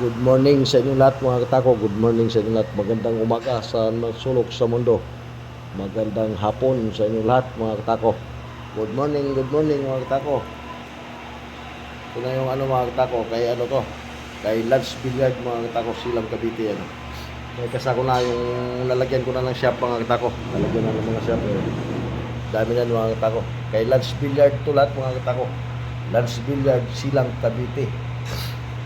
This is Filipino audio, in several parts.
Good morning sa inyo lahat mga katako. Good morning sa inyo lahat. Magandang umaga sa sulok sa mundo. Magandang hapon sa inyo lahat mga katako. Good morning mga katako. Ito na yung mga katako. Kay Kay Lance Billiard mga katako. Silang Cavite May kasako na yung lalagyan ko na ng shop mga katako. Lalagyan na ng mga shop. Dami na mga katako. Kay Lance Billiard to lahat mga katako. Lance Billiard Silang Cavite.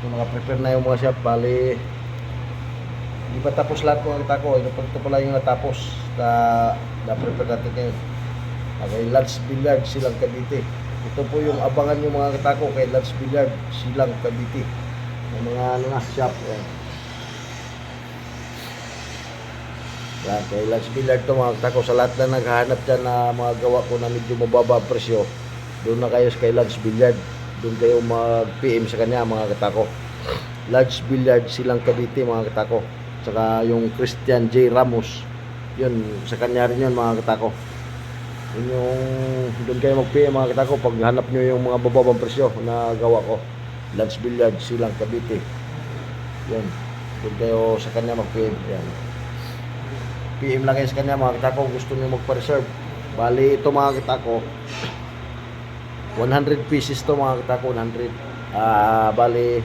Prepare na yung mga shop, bali hindi pa tapos lahat mga katako. Ito pala yung natapos na-prepare natin ngayon. Kay Lance Billiard Silang Cavite. Ito po yung abangan yung mga katako kay Lance Billiard Silang Cavite. Yung mga shop yan, kay Lance Billiard to mga katako. Sa lahat na naghahanap dyan na mga gawa ko na medyo mababa presyo, doon na kayo kay Lance Billiard. Doon kayo mag-PM sa kanya mga katako. Lance Billiard Silang Cavite mga katako. Saka yung Christian J. Ramos, yun, sa kanya rin yun mga katako. Yun yung doon kayo mag-PM mga katako pag hanap nyo yung mga bababang presyo na gawa ko. Lance Billiard Silang Cavite. Yun, doon kayo sa kanya mag-PM. Yan, PM lang kayo sa kanya mga katako. Gusto nyo magpa-reserve, bali ito mga katako 100 pieces to mga katako. 100 bali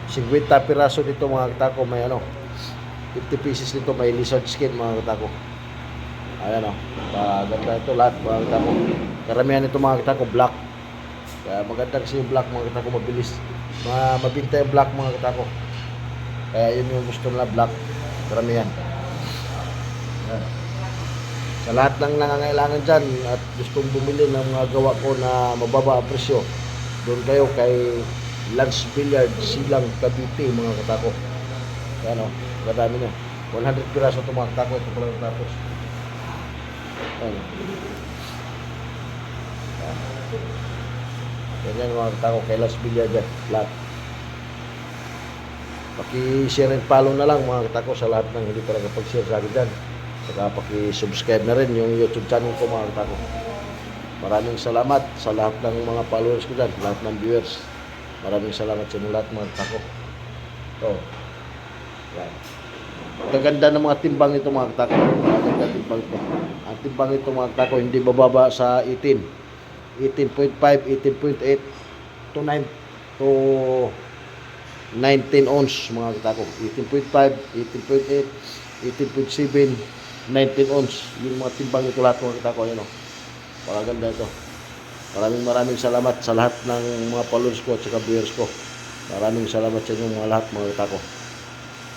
50 piraso dito mga katako. May 50 pieces dito, may lizard skin mga katako. Ayan ganda ito lahat mga katako. Karamihan ito mga katako black. Kaya maganda kasi yung black mga katako. Mabilis mabinta yung black mga katako. Kaya yun yung gusto nila, black. Karamihan. Ayan. Sa lahat ng nangangailangan dyan at gustong bumili ng mga gawa ko na mababa ang presyo, doon kayo kay Lance Billiard Silang Cavite mga katako. Kaya madami na. 100 piraso ito mga katako. Ito pala natapos. Ganyan mga katako kay Lance Billiard dyan. Lahat. Paki-share and follow na lang mga katako sa lahat ng hindi pa nagpag-share sa akin dyan. Saka paki-subscribe na rin yung YouTube channel ko mga katako. Maraming salamat sa lahat ng mga followers ko dyan, lahat ng viewers. Maraming salamat sa inyo lahat mga katako. Yan. Ang ganda ng mga timbang nito mga katako. Maganda timbang ito. Ang timbang nito mga katako hindi bababa sa 18, 18.5, 18.8 to 9 to 19 ounce mga katako. 18.5, 18.8, 18.7, 19 ounce. Yung mga timbang ito lahat mga katako. Ayan ganda ito. Maraming salamat sa lahat ng mga followers ko at saka viewers ko. Maraming salamat sa inyo mga lahat mga katako.